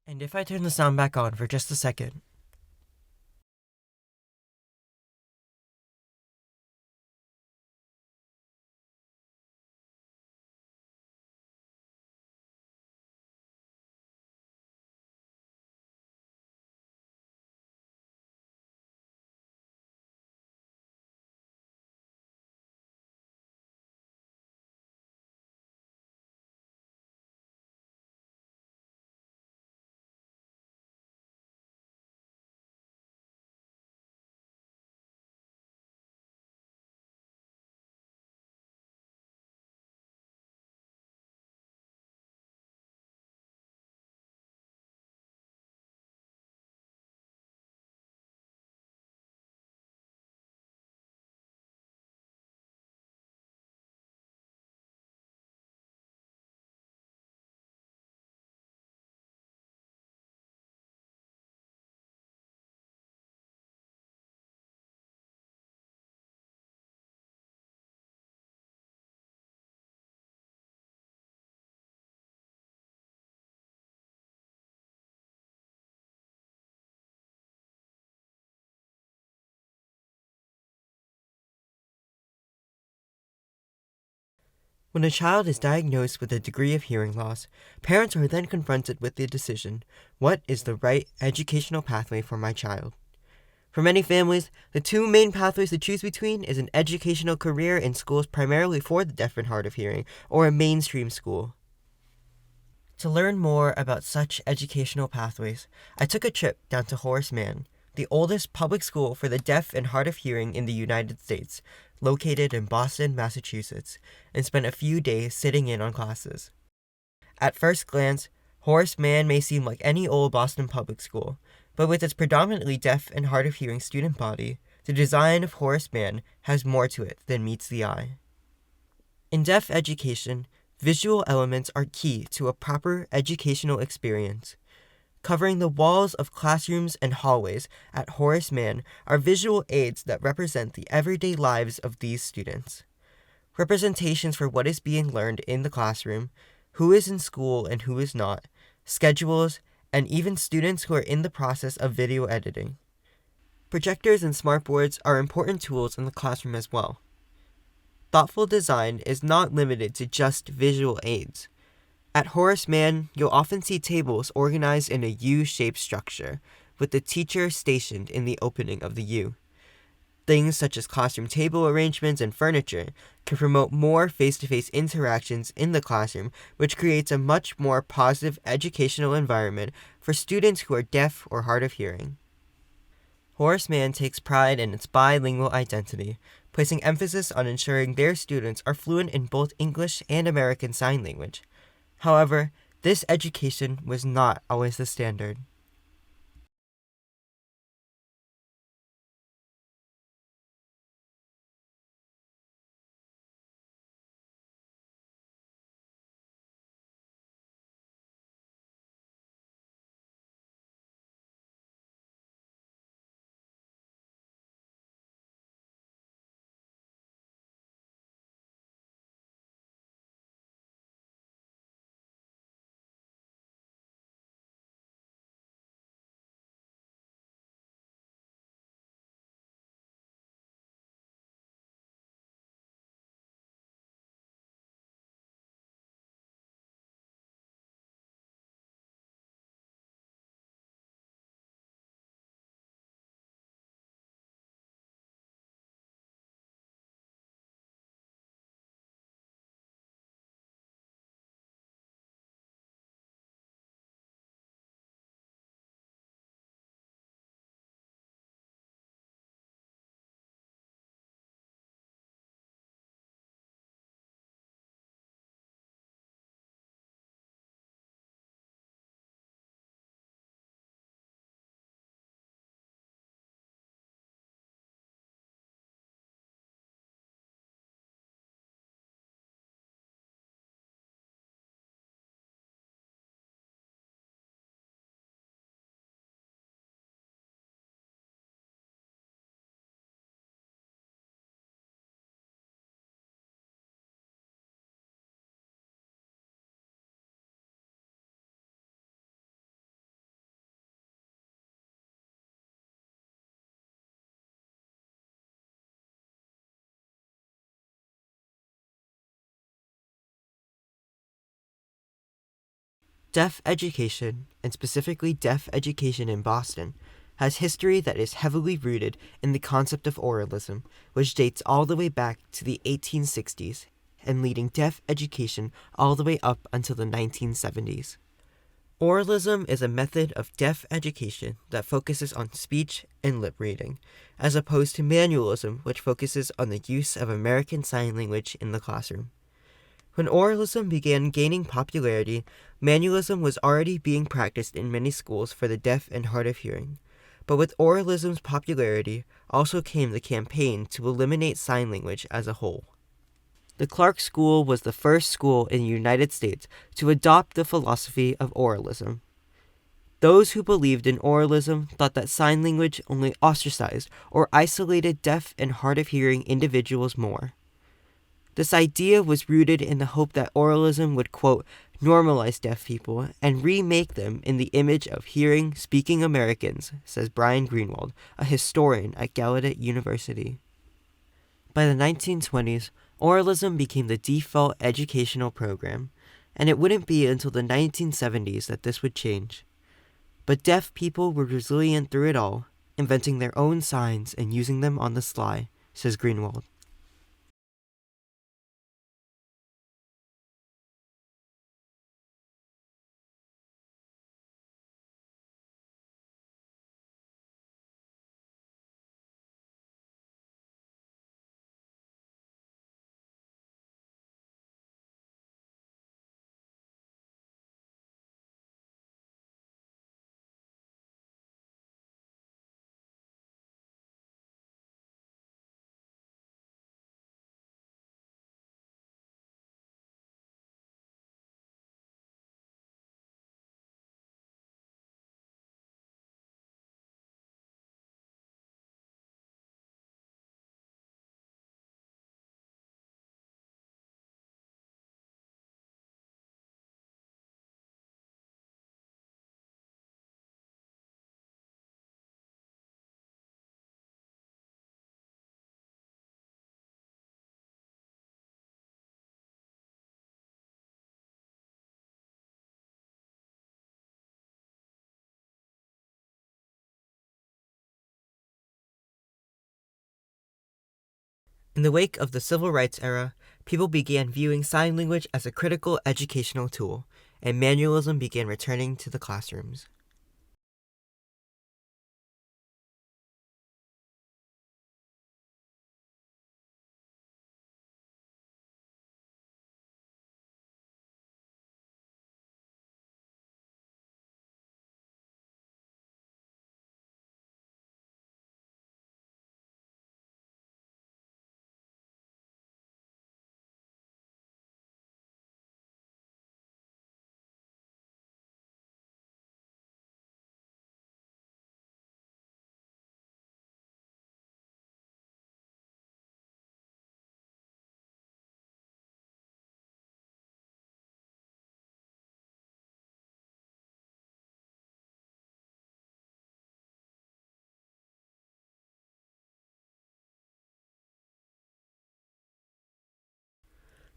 And if I turn the sound back on for just a second. When a child is diagnosed with a degree of hearing loss, parents are then confronted with the decision, what is the right educational pathway for my child? For many families, the two main pathways to choose between is an educational career in schools primarily for the deaf and hard of hearing, or a mainstream school. To learn more about such educational pathways, I took a trip down to Horace Mann, the oldest public school for the deaf and hard of hearing in the United States, located in Boston, Massachusetts, and spent a few days sitting in on classes. At first glance, Horace Mann may seem like any old Boston public school, but with its predominantly deaf and hard of hearing student body, the design of Horace Mann has more to it than meets the eye. In deaf education, visual elements are key to a proper educational experience. Covering the walls of classrooms and hallways at Horace Mann are visual aids that represent the everyday lives of these students. Representations for what is being learned in the classroom, who is in school and who is not, schedules, and even students who are in the process of video editing. Projectors and smartboards are important tools in the classroom as well. Thoughtful design is not limited to just visual aids. At Horace Mann, you'll often see tables organized in a U-shaped structure, with the teacher stationed in the opening of the U. Things such as classroom table arrangements and furniture can promote more face-to-face interactions in the classroom, which creates a much more positive educational environment for students who are deaf or hard of hearing. Horace Mann takes pride in its bilingual identity, placing emphasis on ensuring their students are fluent in both English and American Sign Language. However, this education was not always the standard. Deaf education, and specifically deaf education in Boston, has history that is heavily rooted in the concept of oralism, which dates all the way back to the 1860s and leading deaf education all the way up until the 1970s. Oralism is a method of deaf education that focuses on speech and lip reading, as opposed to manualism, which focuses on the use of American Sign Language in the classroom. When oralism began gaining popularity, manualism was already being practiced in many schools for the deaf and hard of hearing. But with oralism's popularity also came the campaign to eliminate sign language as a whole. The Clark School was the first school in the United States to adopt the philosophy of oralism. Those who believed in oralism thought that sign language only ostracized or isolated deaf and hard of hearing individuals more. This idea was rooted in the hope that oralism would, quote, normalize deaf people and remake them in the image of hearing, speaking Americans, says Brian Greenwald, a historian at Gallaudet University. By the 1920s, oralism became the default educational program, and it wouldn't be until the 1970s that this would change. But deaf people were resilient through it all, inventing their own signs and using them on the sly, says Greenwald. In the wake of the Civil Rights era, people began viewing sign language as a critical educational tool, and manualism began returning to the classrooms.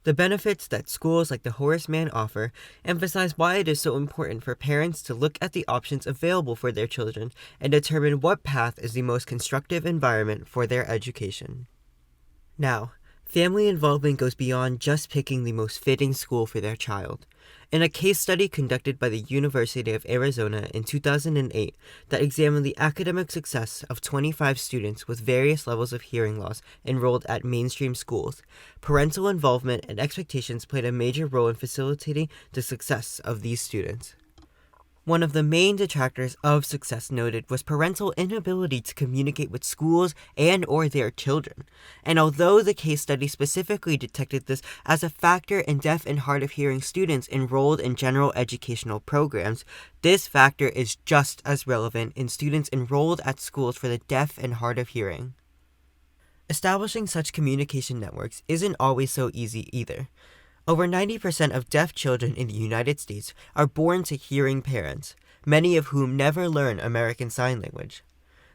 The benefits that schools like the Horace Mann offer emphasize why it is so important for parents to look at the options available for their children and determine what path is the most constructive environment for their education. Now, family involvement goes beyond just picking the most fitting school for their child. In a case study conducted by the University of Arizona in 2008 that examined the academic success of 25 students with various levels of hearing loss enrolled at mainstream schools, parental involvement and expectations played a major role in facilitating the success of these students. One of the main detractors of success noted was parental inability to communicate with schools and or their children. And although the case study specifically detected this as a factor in deaf and hard of hearing students enrolled in general educational programs, this factor is just as relevant in students enrolled at schools for the deaf and hard of hearing. Establishing such communication networks isn't always so easy either. Over 90% of deaf children in the United States are born to hearing parents, many of whom never learn American Sign Language.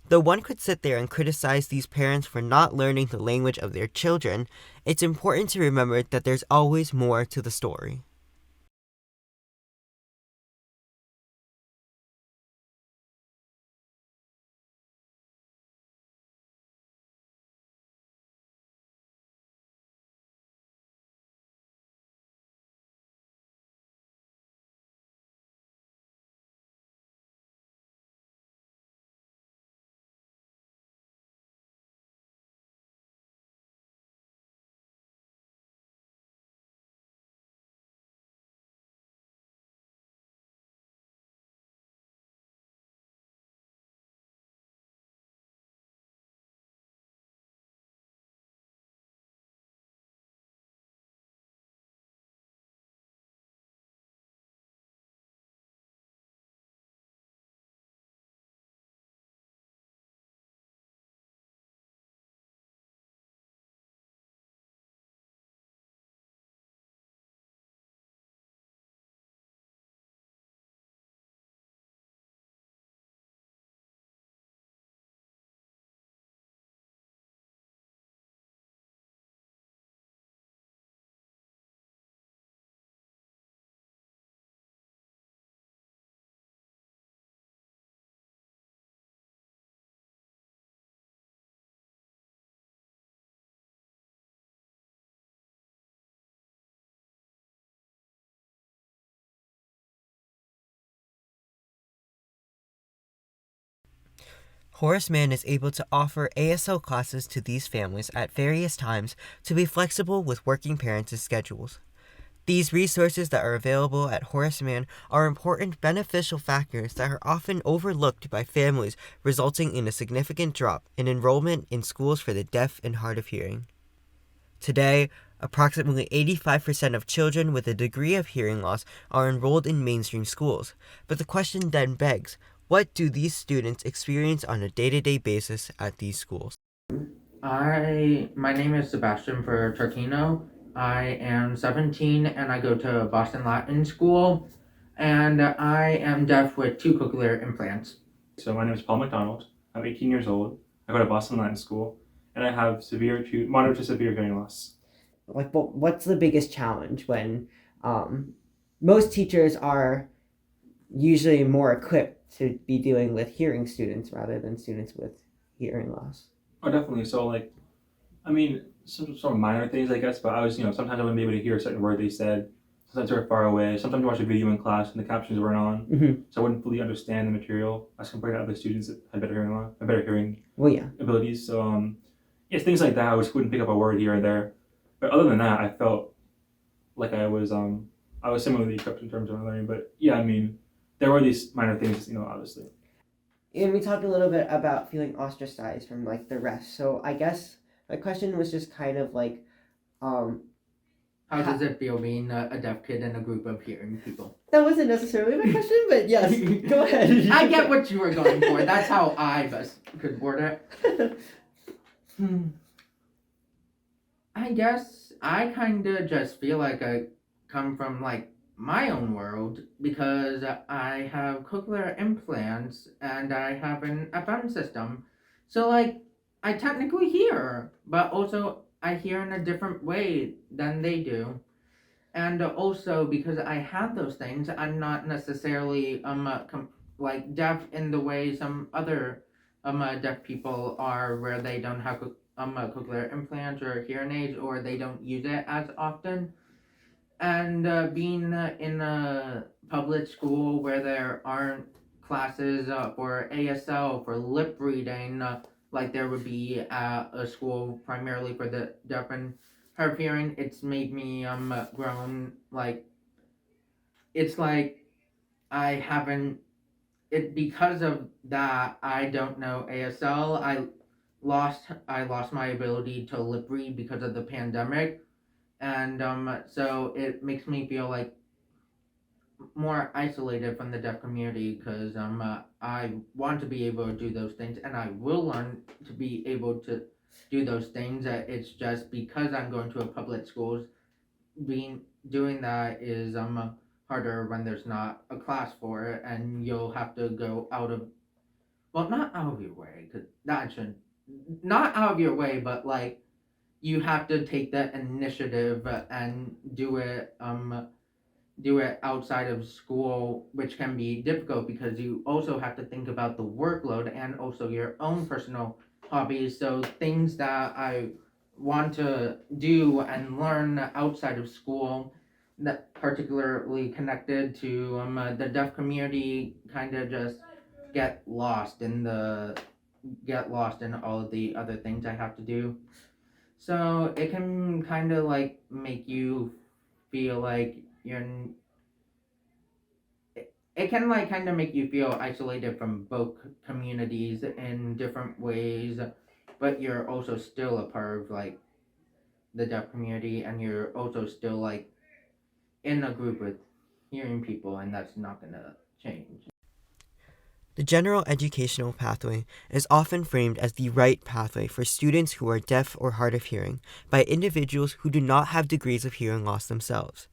Though one could sit there and criticize these parents for not learning the language of their children, it's important to remember that there's always more to the story. Horace Mann is able to offer ASL classes to these families at various times to be flexible with working parents' schedules. These resources that are available at Horace Mann are important beneficial factors that are often overlooked by families, resulting in a significant drop in enrollment in schools for the deaf and hard of hearing. Today, approximately 85% of children with a degree of hearing loss are enrolled in mainstream schools, but the question then begs, what do these students experience on a day-to-day basis at these schools? My name is Sebastian for Tarquino. I am 17 and I go to Boston Latin School, and I am deaf with two cochlear implants. So my name is Paul McDonald. I'm 18 years old. I go to Boston Latin School, and I have moderate to severe hearing loss. What's the biggest challenge when um, most teachers are usually more equipped to be dealing with hearing students rather than students with hearing loss? Oh, definitely. So some sort of minor things, I guess. But I was, sometimes I wouldn't be able to hear a certain word they said. Sometimes they were far away. Sometimes you watch a video in class and the captions weren't on, so I wouldn't fully understand the material as compared to other students that had better hearing Well, yeah. abilities. So yeah, things like that. I just wouldn't pick up a word here or there. But other than that, I felt like I was similarly equipped in terms of my learning. But yeah, there were these minor things, obviously. And we talked a little bit about feeling ostracized from the rest. So I guess my question was just kind of How does it feel being a deaf kid in a group of hearing people? that wasn't necessarily my question, but yes, go ahead. I get what you were going for. That's how I could word it. I guess I kind of just feel like I come from my own world because I have cochlear implants and I have an FM system. So I technically hear, but also I hear in a different way than they do. And also because I have those things, I'm not necessarily deaf in the way some other deaf people are, where they don't have cochlear implants or hearing aids, or they don't use it as often. And being in a public school where there aren't classes for ASL for lip reading, like there would be at a school primarily for the deaf and hard of hearing, it's made me grown. It's like I haven't it because of that. I don't know ASL. I lost my ability to lip read because of the pandemic, and so it makes me feel more isolated from the deaf community, because I want to be able to do those things, and I will learn to be able to do those things. It's just because I'm going to a public schools, being doing that is harder when there's not a class for it, and you'll have to go out of, well, not out of your way, because that should not out of your way, but you have to take the initiative and do it outside of school, which can be difficult because you also have to think about the workload and also your own personal hobbies. So things that I want to do and learn outside of school, that particularly connected to the deaf community, kind of just get lost in all of the other things I have to do. So it can kind of make you feel like it can kind of make you feel isolated from both communities in different ways, but you're also still a part of the deaf community, and you're also still in a group with hearing people, and that's not gonna change. The general educational pathway is often framed as the right pathway for students who are deaf or hard of hearing by individuals who do not have degrees of hearing loss themselves.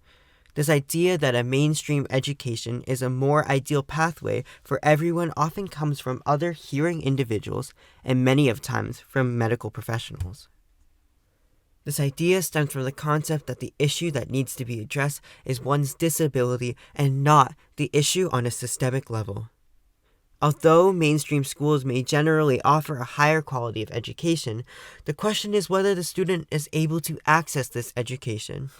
This idea that a mainstream education is a more ideal pathway for everyone often comes from other hearing individuals and many of times from medical professionals. This idea stems from the concept that the issue that needs to be addressed is one's disability and not the issue on a systemic level. Although mainstream schools may generally offer a higher quality of education, the question is whether the student is able to access this education.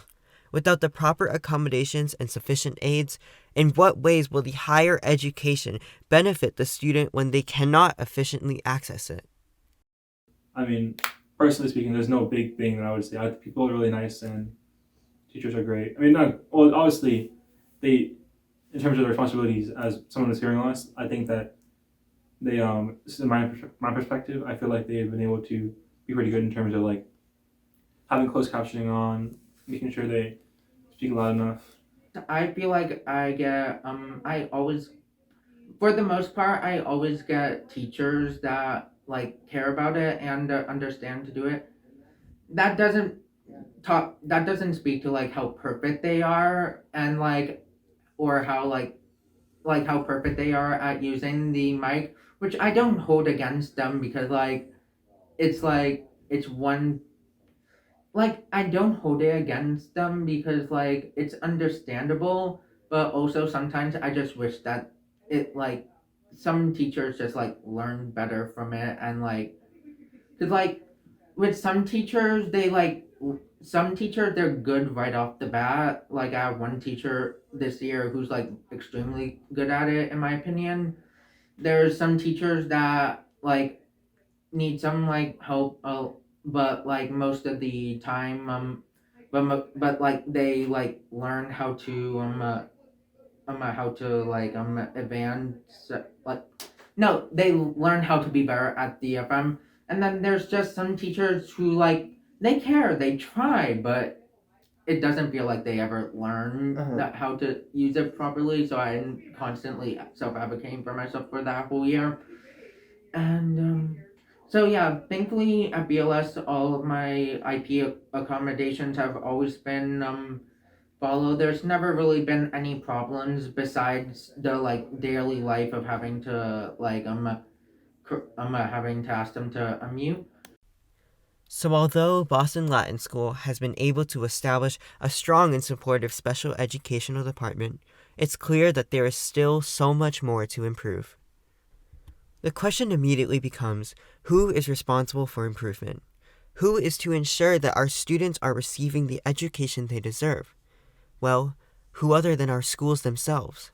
Without the proper accommodations and sufficient aids, in what ways will the higher education benefit the student when they cannot efficiently access it? I mean, personally speaking, there's no big thing that I would say. People are really nice and teachers are great. I mean, not well. Obviously, they, in terms of their responsibilities as someone who's hearing loss, I think that they, this is my perspective. I feel like they've been able to be pretty good in terms of like having closed captioning on, making sure they speak loud enough. I feel like I always, for the most part, I always get teachers that like care about it and understand to do it. That doesn't that doesn't speak to like how perfect they are and like or how like how perfect they are at using the mic, which I don't hold against them because like it's one, like I don't hold it against them because like it's understandable, but also sometimes I just wish that it like some teachers just like learn better from it and like cuz like with some teachers they like some teachers they're good right off the bat. Like I have one teacher this year who's like extremely good at it in my opinion. There's some teachers that like need some like help, but like most of the time, but like they like learn how to like advance like no, they learn how to be better at the FM. And then there's just some teachers who like they care, they try, but it doesn't feel like they ever learn that how to use it properly. So I'm constantly self advocating for myself for that whole year. And so yeah, thankfully at BLS, all of my IP accommodations have always been followed. There's never really been any problems besides the like daily life of having to like having to ask them to unmute. So, although Boston Latin School has been able to establish a strong and supportive special educational department, it's clear that there is still so much more to improve. The question immediately becomes, who is responsible for improvement? Who is to ensure that our students are receiving the education they deserve? Well, who other than our schools themselves?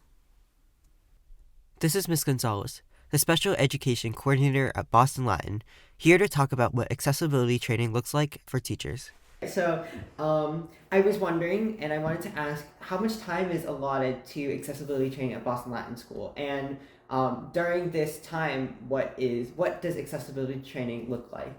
This is Ms. Gonzalez, the Special Education Coordinator at Boston Latin, here to talk about what accessibility training looks like for teachers. So, I was wondering, and I wanted to ask, how much time is allotted to accessibility training at Boston Latin School? And during this time, what does accessibility training look like?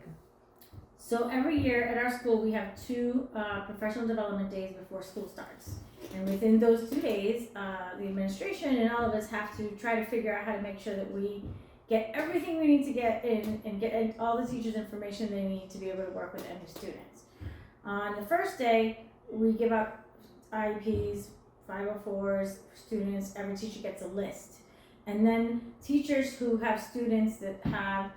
So every year at our school, we have two professional development days before school starts. And within those 2 days, the administration and all of us have to try to figure out how to make sure that we get everything we need to get in and get all the teachers' information they need to be able to work with any students. On the first day, we give out IEPs, 504s, students, every teacher gets a list. And then teachers who have students that have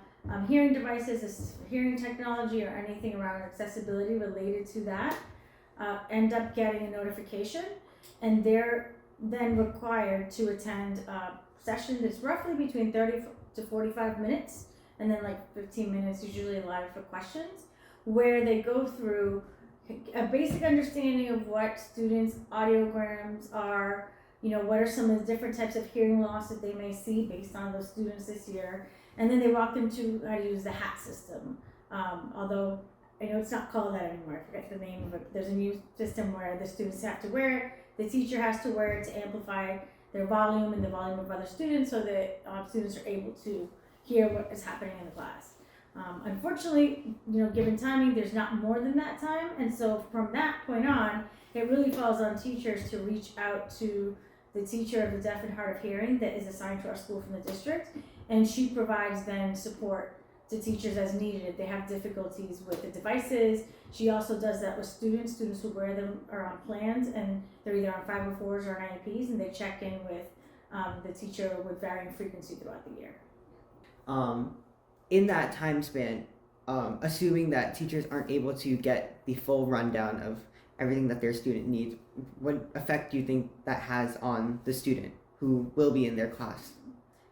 hearing devices, hearing technology, or anything around accessibility related to that end up getting a notification, and they're then required to attend a session that's roughly between 30 to 45 minutes, and then like 15 minutes usually allotted for questions, where they go through a basic understanding of what students' audiograms are, what are some of the different types of hearing loss that they may see based on those students this year. And then they walk them to how to use the hat system. Although I know it's not called that anymore, I forget the name of it. There's a new system where the students have to wear it, the teacher has to wear it to amplify their volume and the volume of other students so that students are able to hear what is happening in the class. Unfortunately, given timing, there's not more than that time. And so from that point on, it really falls on teachers to reach out to the teacher of the deaf and hard of hearing that is assigned to our school from the district, and she provides then support to teachers as needed if they have difficulties with the devices. She also does that with students who wear them are on plans and they're either on 504s or on IEPs, and they check in with the teacher with varying frequency throughout the year. In that time span, assuming that teachers aren't able to get the full rundown of everything that their student needs, what effect do you think that has on the student who will be in their class?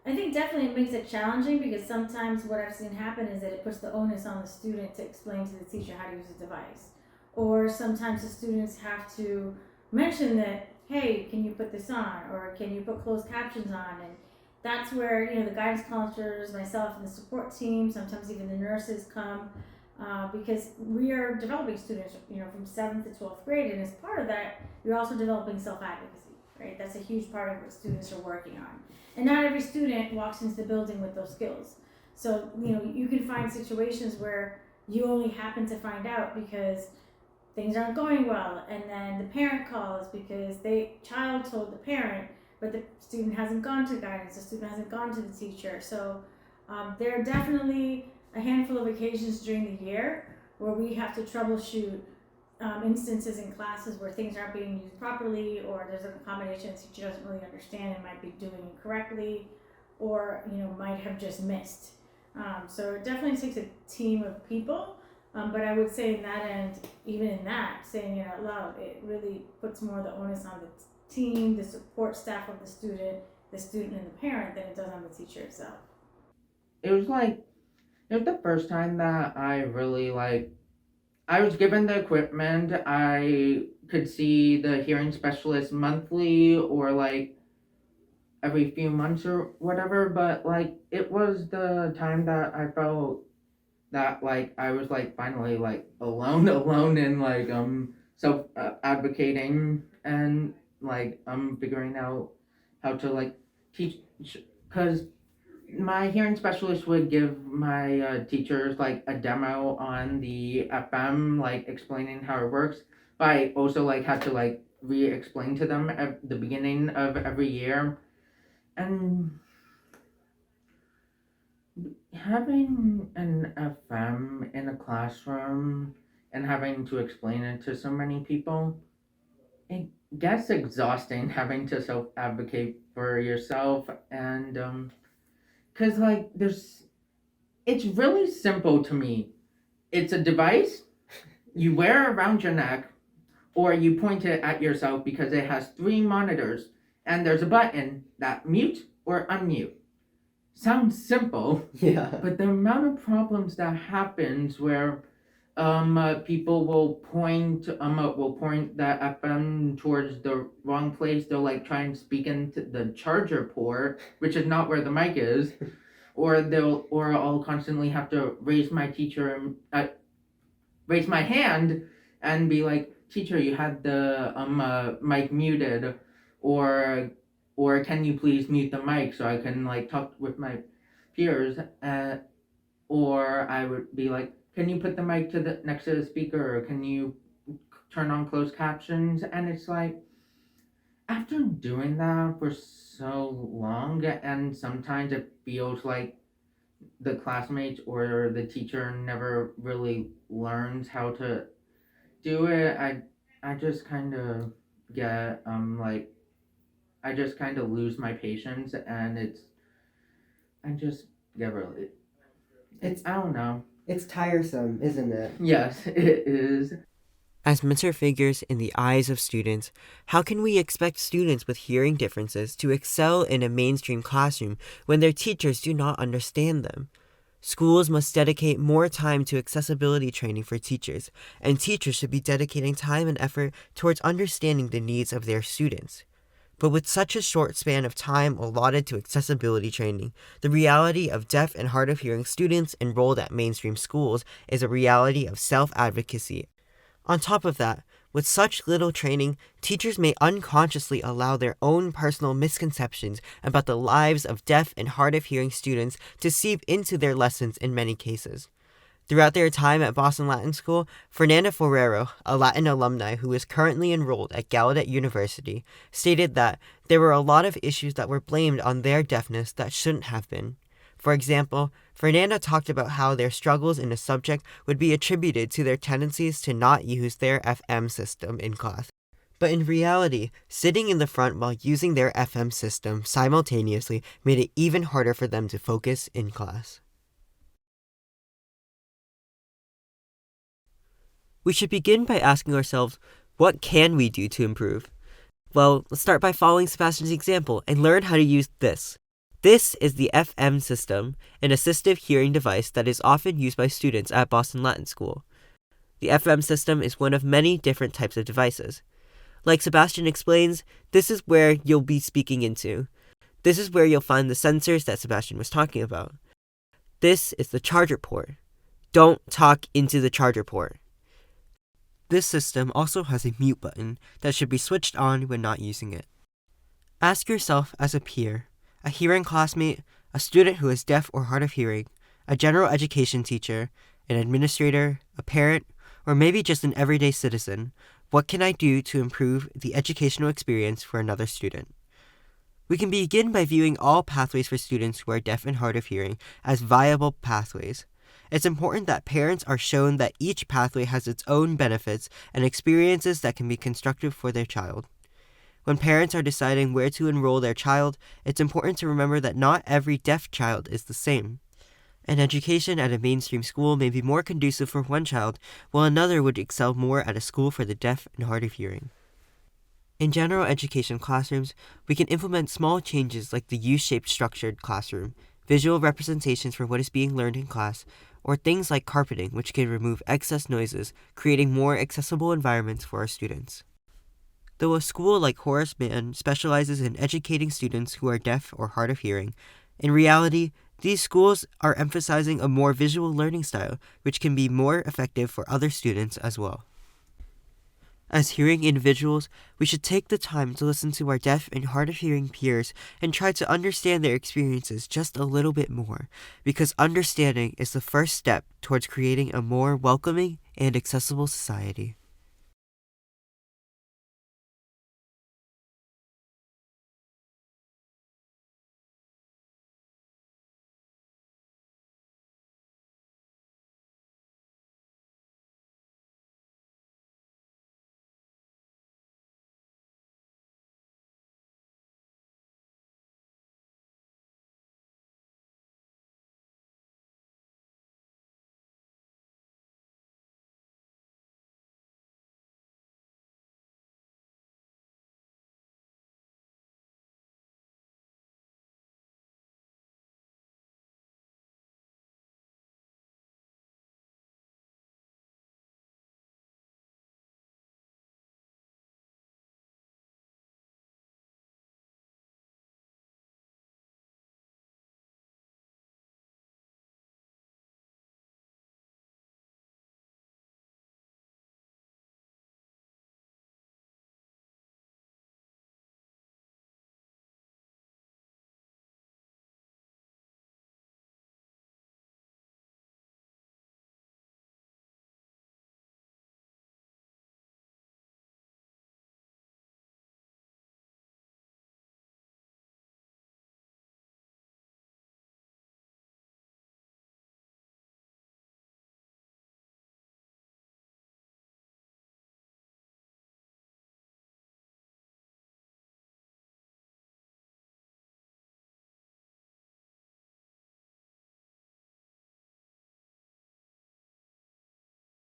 I think definitely it makes it challenging because sometimes what I've seen happen is that it puts the onus on the student to explain to the teacher how to use the device. or sometimes the students have to mention that, hey, can you put this on, or can you put closed captions on? And that's where the guidance counselors, myself, and the support team, sometimes even the nurses come, because we are developing students, from 7th to 12th grade, and as part of that, you're also developing self-advocacy, right? That's a huge part of what students are working on, and not every student walks into the building with those skills. So you can find situations where you only happen to find out because things aren't going well, and then the parent calls because the child told the parent, but the student hasn't gone to guidance, the student hasn't gone to the teacher. So there are definitely a handful of occasions during the year where we have to troubleshoot instances in classes where things aren't being used properly, or there's an accommodation the teacher doesn't really understand and might be doing incorrectly, or might have just missed. So it definitely takes a team of people. But I would say in that end, even in that, saying it out loud, it really puts more of the onus on the team, the support staff of the student and the parent, than it does on the teacher itself. It was the first time that I really I was given the equipment. I could see the hearing specialist monthly or every few months or whatever, but it was the time that I felt that I was finally alone and self advocating and figuring out how to teach, because my hearing specialist would give my teachers a demo on the FM, explaining how it works, but I also had to re-explain to them at the beginning of every year. And having an FM in a classroom and having to explain it to so many people, it gets exhausting having to self advocate for yourself. And because it's really simple to me. It's a device you wear around your neck, or you point it at yourself because it has 3 monitors, and there's a button that mute or unmute. Sounds simple, Yeah. but the amount of problems that happens where people will point the FM towards the wrong place. They'll try and speak into the charger port, which is not where the mic is, or I'll constantly have to raise my hand and be like, teacher, you had the mic muted, or can you please mute the mic so I can talk with my peers, or I would be like, can you put the mic next to the speaker, or can you turn on closed captions? And it's after doing that for so long, and sometimes it feels like the classmates or the teacher never really learns how to do it. I just kind of get I just kind of lose my patience, and I just get really, I don't know. It's tiresome, isn't it? Yes, it is. As mentor figures in the eyes of students, how can we expect students with hearing differences to excel in a mainstream classroom when their teachers do not understand them? Schools must dedicate more time to accessibility training for teachers, and teachers should be dedicating time and effort towards understanding the needs of their students. But with such a short span of time allotted to accessibility training, the reality of deaf and hard of hearing students enrolled at mainstream schools is a reality of self-advocacy. On top of that, with such little training, teachers may unconsciously allow their own personal misconceptions about the lives of deaf and hard of hearing students to seep into their lessons in many cases. Throughout their time at Boston Latin School, Fernanda Forero, a Latin alumni who is currently enrolled at Gallaudet University, stated that there were a lot of issues that were blamed on their deafness that shouldn't have been. For example, Fernanda talked about how their struggles in a subject would be attributed to their tendencies to not use their FM system in class. But in reality, sitting in the front while using their FM system simultaneously made it even harder for them to focus in class. We should begin by asking ourselves, what can we do to improve? Well, let's start by following Sebastian's example and learn how to use this. This is the FM system, an assistive hearing device that is often used by students at Boston Latin School. The FM system is one of many different types of devices. Like Sebastian explains, this is where you'll be speaking into. This is where you'll find the sensors that Sebastian was talking about. This is the charger port. Don't talk into the charger port. This system also has a mute button that should be switched on when not using it. Ask yourself as a peer, a hearing classmate, a student who is deaf or hard of hearing, a general education teacher, an administrator, a parent, or maybe just an everyday citizen, what can I do to improve the educational experience for another student? We can begin by viewing all pathways for students who are deaf and hard of hearing as viable pathways. It's important that parents are shown that each pathway has its own benefits and experiences that can be constructive for their child. When parents are deciding where to enroll their child, it's important to remember that not every deaf child is the same. An education at a mainstream school may be more conducive for one child, while another would excel more at a school for the deaf and hard of hearing. In general education classrooms, we can implement small changes like the U-shaped structured classroom, visual representations for what is being learned in class, or things like carpeting, which can remove excess noises, creating more accessible environments for our students. Though a school like Horace Mann specializes in educating students who are deaf or hard of hearing, in reality, these schools are emphasizing a more visual learning style, which can be more effective for other students as well. As hearing individuals, we should take the time to listen to our deaf and hard of hearing peers and try to understand their experiences just a little bit more, because understanding is the first step towards creating a more welcoming and accessible society.